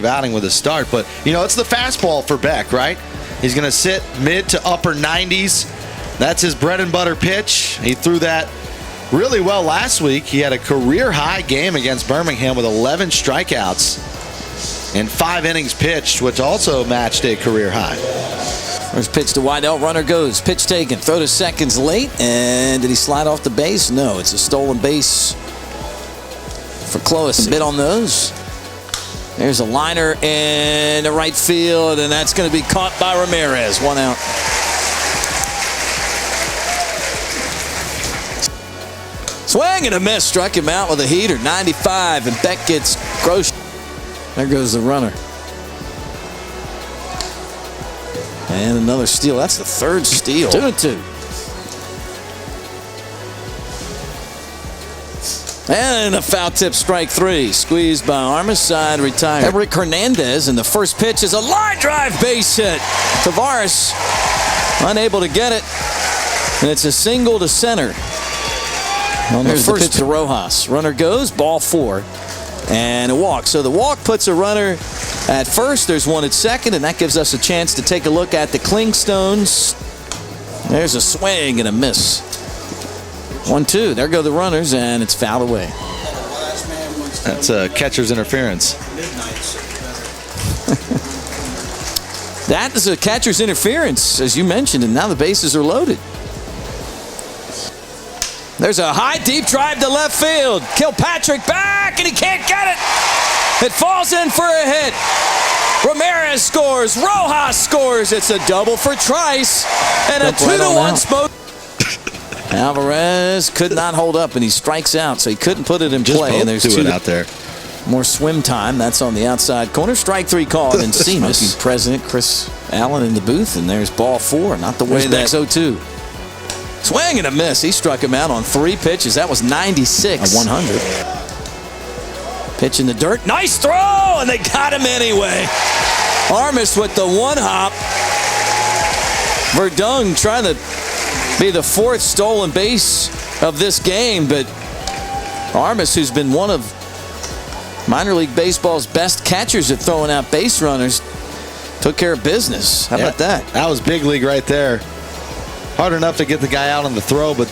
outing with a start. But, you know, it's the fastball for Beck, right? He's going to sit mid to upper 90s. That's his bread and butter pitch. He threw that really well last week. He had a career-high game against Birmingham with 11 strikeouts and 5 innings pitched, which also matched a career high. First pitch to Wydell. Runner goes. Pitch taken. Throw to seconds late. And did he slide off the base? No, it's a stolen base for Clovis. A bit on those. There's a liner in the right field, and that's going to be caught by Ramirez. 1 out. Swing and a miss. Struck him out with a heater. 95, and Beck gets gross. There goes the runner. And another steal. That's the third steal. 2-2. And a foul tip, strike 3. Squeezed by Armas, side retired. Eric Hernandez, and the first pitch is a line drive base hit. Tavares unable to get it, and it's a single to center. On the first pitch to Rojas. Runner goes, ball 4, and a walk. So the walk puts a runner at first. There's one at second, and that gives us a chance to take a look at the Clingstones. There's a swing and a miss. 1-2. There go the runners, and it's fouled away. That's a catcher's interference. That is a catcher's interference, as you mentioned, and now the bases are loaded. There's a high, deep drive to left field. Kilpatrick back, and he can't get it. It falls in for a hit. Ramirez scores. Rojas scores. It's a double for Trice, and a 2-1 Smoke. Alvarez could not hold up, and he strikes out, so he couldn't put it in play. And there's 2 out there. More swim time. That's on the outside corner. Strike 3 called, and Seamus, President Chris Allen in the booth, and there's ball 4. Not the way that's 0-2. Swing and a miss. He struck him out on 3 pitches. That was 96. A 100. Pitch in the dirt. Nice throw, and they got him anyway. Armas with the 1-hop. Verdung trying to be the 4th stolen base of this game, but Armas, who's been one of minor league baseball's best catchers at throwing out base runners, took care of business. How about that? That was big league right there. Hard enough to get the guy out on the throw, but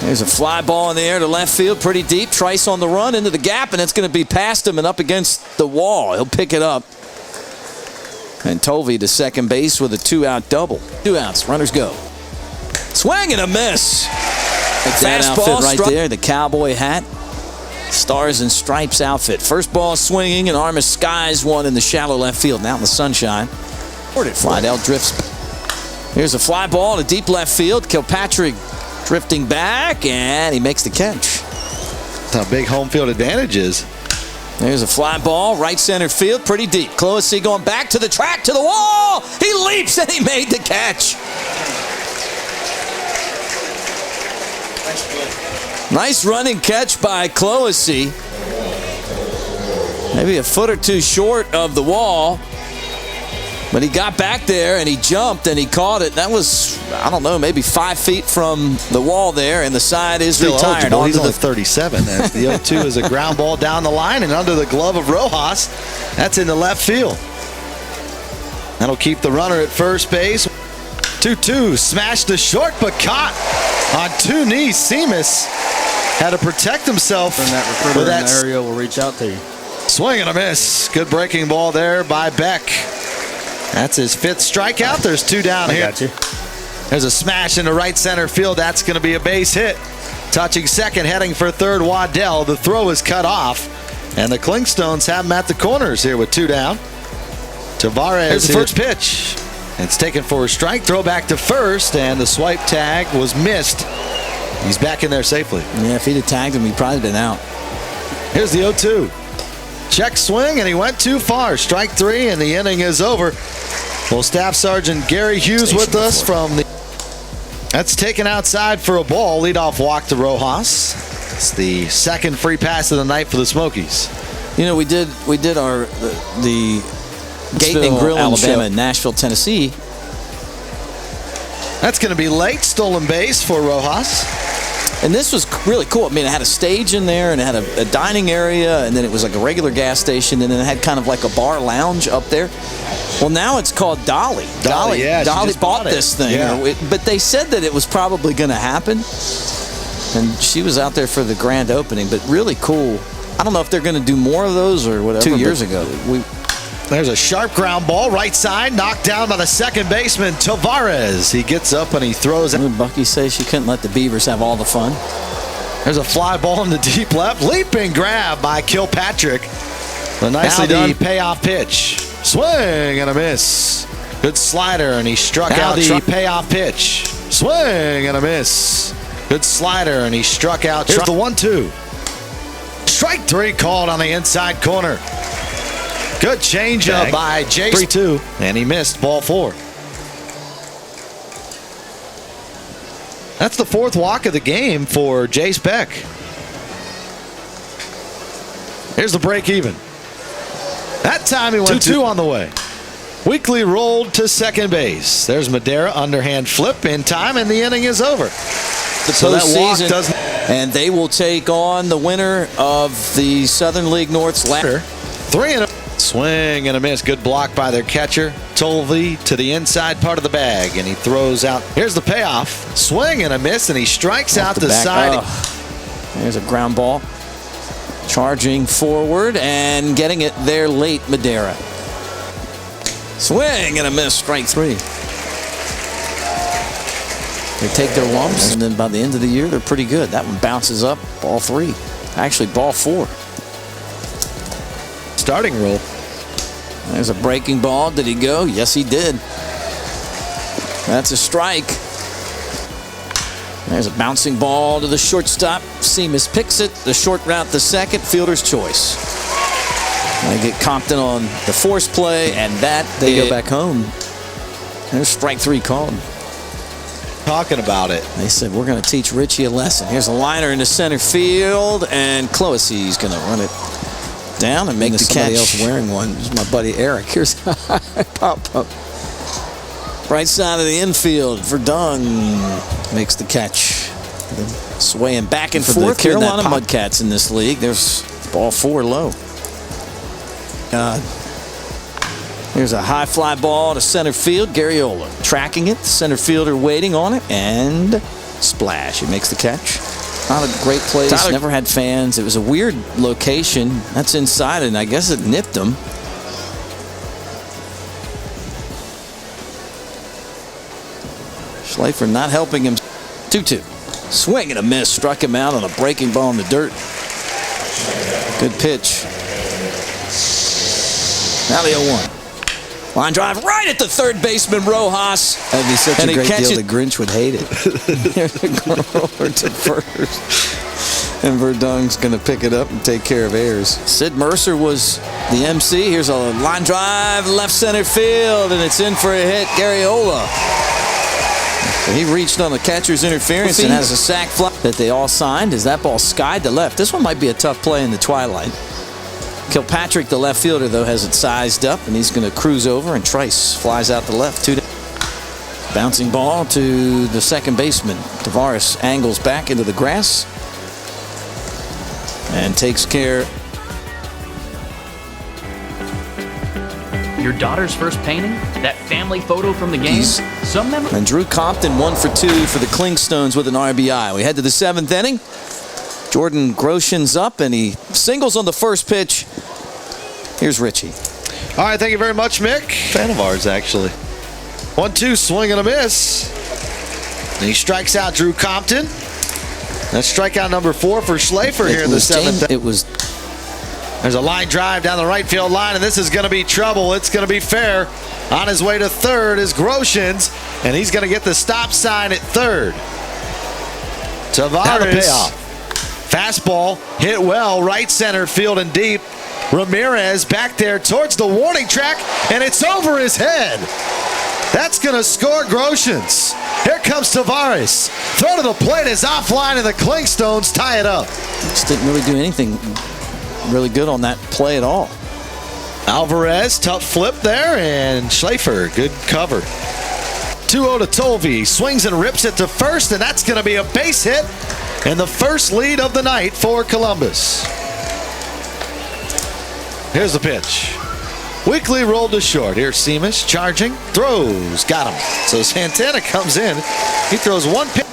there's a fly ball in the air to left field, pretty deep. Trice on the run into the gap, and it's going to be past him and up against the wall. He'll pick it up. And Tovey to second base with a 2-out double. 2 outs. Runners go. Swing and a miss. That outfit right there, the cowboy hat. Stars and Stripes outfit. First ball swinging, and Armas skies one in the shallow left field. Now in the sunshine. Flydell drifts. Here's a fly ball to deep left field. Kilpatrick drifting back, and he makes the catch. That's how big home field advantage is. There's a fly ball, right center field, pretty deep. Clovis going back to the track, to the wall. He leaps, and he made the catch. Nice running catch by Clovis. Maybe a foot or 2 short of the wall. But he got back there, and he jumped, and he caught it. That was, I don't know, maybe 5 feet from the wall there, and the side is still retired. He's only 37. The 0-2 is a ground ball down the line and under the glove of Rojas. That's in the left field. That'll keep the runner at first base. 2-2, smashed to short, but caught on 2 knees. Seamus had to protect himself. And that recruiter in the area will reach out to you. Swing and a miss. Good breaking ball there by Beck. That's his 5th strikeout. There's 2 down here. Got you. There's a smash into right center field. That's going to be a base hit. Touching second, heading for third, Waddell. The throw is cut off, and the Clingstones have him at the corners here with 2 down. Tavares, here's the first pitch. It's taken for a strike. Throw back to first, and the swipe tag was missed. He's back in there safely. Yeah, if he'd have tagged him, he'd probably been out. Here's the 0-2. Check swing, and he went too far. Strike 3, and the inning is over. Well, Staff Sergeant Gary Hughes with us from the... That's taken outside for a ball. Leadoff walk to Rojas. It's the 2nd free pass of the night for the Smokies. You know, we did our the Gate and Grill, Alabama, and Nashville, Tennessee. That's going to be late. Stolen base for Rojas. And this was really cool. I mean, it had a stage in there, and it had a dining area, and then it was like a regular gas station, and then it had kind of like a bar lounge up there. Well, now it's called Dolly. Dolly, yeah, Dolly bought this thing. Yeah. But they said that it was probably going to happen, and she was out there for the grand opening, but really cool. I don't know if they're going to do more of those or whatever. 2 years ago. There's a sharp ground ball, right side, knocked down by the second baseman, Tavares. He gets up and he throws it. What did Bucky say? She couldn't let the Beavers have all the fun. There's a fly ball in the deep left. Leaping grab by Kilpatrick. A nicely done payoff pitch. Swing and a miss. Good slider, and he struck out the payoff pitch. Swing and a miss. Good slider, and he struck out. Here's the 1-2. Strike 3 called on the inside corner. Good changeup by Jace. 3-2, and he missed ball 4. That's the 4th walk of the game for Jace Beck. Here's the break even. That time he went 2-2 on the way. Weekly rolled to second base. There's Madera, underhand flip in time, and the inning is over. So that walk doesn't. And they will take on the winner of the Southern League North's ladder. 3-0. Swing and a miss. Good block by their catcher. Tolvey to the inside part of the bag, and he throws out. Here's the payoff. Swing and a miss, and he strikes out the side. There's a ground ball. Charging forward and getting it there late, Madera. Swing and a miss, strike 3. They take their lumps, and then by the end of the year, they're pretty good. That one bounces up, ball 3. Actually, ball 4. Starting roll. There's a breaking ball. Did he go? Yes, he did. That's a strike. There's a bouncing ball to the shortstop. Seamus picks it. The short route to second. Fielder's choice. They get Compton on the force play, and that they go back home. There's strike 3 called. Talking about it. They said, we're going to teach Richie a lesson. Here's a liner into center field, and Cloacy's going to run it down and make the catch. Somebody else wearing one. This is my buddy Eric. Here's pop-up. Right side of the infield. Verdung makes the catch. Swaying back and forth. The Carolina Mudcats in this league. There's ball 4 low. Here's a high fly ball to center field. Garriola tracking it. Center fielder waiting on it. And splash. He makes the catch. Not a great place. Never had fans. It was a weird location. That's inside, and I guess it nipped him. Schleifer not helping him. 2-2. Swing and a miss. Struck him out on a breaking ball in the dirt. Good pitch. Now the 0-1. Line drive right at the third baseman, Rojas. That'd be such a great deal. The Grinch would hate it. There's a over to first. And Verdung's going to pick it up and take care of Ayers. Sid Mercer was the MC. Here's a line drive, left center field, and it's in for a hit. Garriola. He reached on the catcher's interference and has a sac fly that they all signed as that ball skied to left. This one might be a tough play in the twilight. Kilpatrick, the left fielder, though, has it sized up, and he's going to cruise over, and Trice flies out the left. 2 down. Bouncing ball to the second baseman. Tavares angles back into the grass and takes care. Your daughter's first painting? That family photo from the game? And Drew Compton 1 for 2 for the Clingstones with an RBI. We head to the 7th inning. Jordan Grosjean's up, and he singles on the first pitch. Here's Richie. All right, thank you very much, Mick. Fan of ours, actually. 1-2, swing and a miss. And he strikes out Drew Compton. That's strikeout number 4 for Schleifer here in the 7th. There's a line drive down the right field line, and this is going to be trouble. It's going to be fair. On his way to third is Grosjean's, and he's going to get the stop sign at third. Tavares. Fastball hit well, right center field and deep. Ramirez back there towards the warning track, and it's over his head. That's going to score Grosjean's. Here comes Tavares. Throw to the plate is offline, and the Clingstones tie it up. Just didn't really do anything really good on that play at all. Alvarez, tough flip there, and Schleifer, good cover. 2-0 to Tolvey. Swings and rips it to first, and that's going to be a base hit. And the first lead of the night for Columbus. Here's the pitch. Weekly rolled to short. Here's Seamus charging, throws, got him. So Santana comes in. He throws one pitch.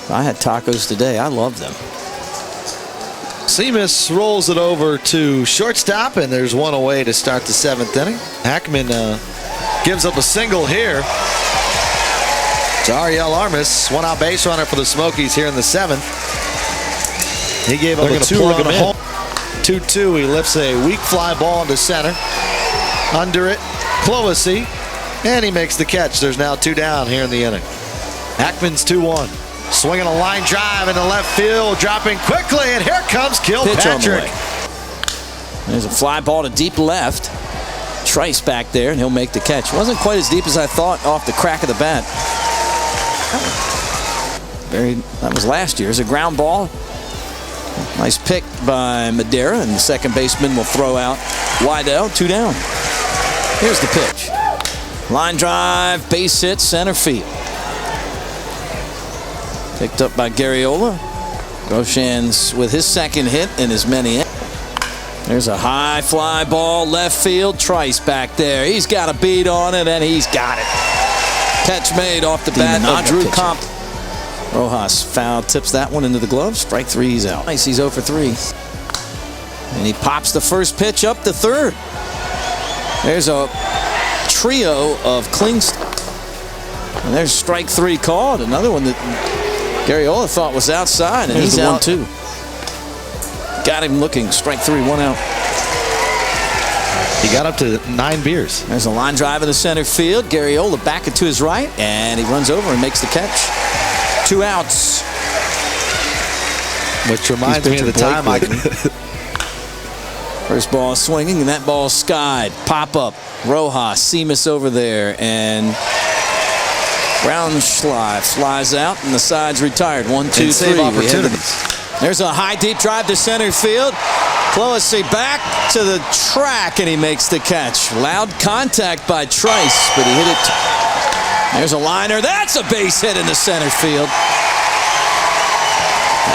I had tacos today. I love them. Seamus rolls it over to shortstop, and there's one away to start the 7th inning. Hackman gives up a single here to Ariel Armas. One out base runner for the Smokies here in the 7th. He gave up a 2-run home. 2-2. He lifts a weak fly ball into center. Under it, Clovisy, and he makes the catch. There's now 2 down here in the inning. Hackman's 2-1. Swinging a line drive into left field, dropping quickly, and here comes Kilpatrick. There's a fly ball to deep left. Trice back there, and he'll make the catch. Wasn't quite as deep as I thought off the crack of the bat. That was last year's. A ground ball. Nice pick by Madera, and the second baseman will throw out Wydell. 2 down. Here's the pitch. Line drive, base hit, center field. Picked up by Garriola. Goshen's with his second hit in as many. There's a high fly ball, left field. Trice back there. He's got a beat on it, and he's got it. Catch made off the bat of Drew Comp. Rojas foul tips that one into the glove. Strike 3, he's out. Nice, he's 0 for 3. And he pops the first pitch up the third. There's a trio of CLINGSTONES. And there's strike 3 called. Another one that Garriola thought was outside, and he's out too. Got him looking. Strike 3, 1 out. He got up to 9 beers. There's a line drive in the center field. Garriola back it to his right, and he runs over and makes the catch. 2 outs. Which reminds me of the time I First ball swinging, and that ball skied. Pop up. Rojas, Seamus over there, and Brownschlei flies out, and the side's retired. 1, 2, 3. Opportunities. There's a high deep drive to center field. Clovisy back to the track, and he makes the catch. Loud contact by Trice, but he hit it. There's a liner. That's a base hit in the center field.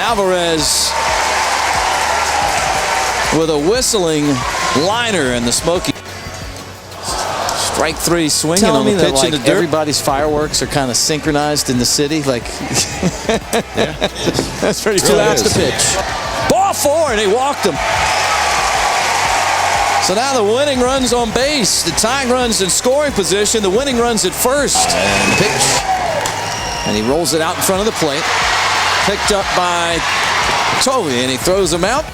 Alvarez with a whistling liner, and the Smokies. Strike 3 swinging on the pitch into dirt. Everybody's fireworks are kind of synchronized in the city. Like, that's pretty cool. 2 outs to pitch. Ball 4, and he walked him. So now the winning run's on base. The tying run's in scoring position. The winning run's at first. And pitch. And he rolls it out in front of the plate. Picked up by Tovey, and he throws him out.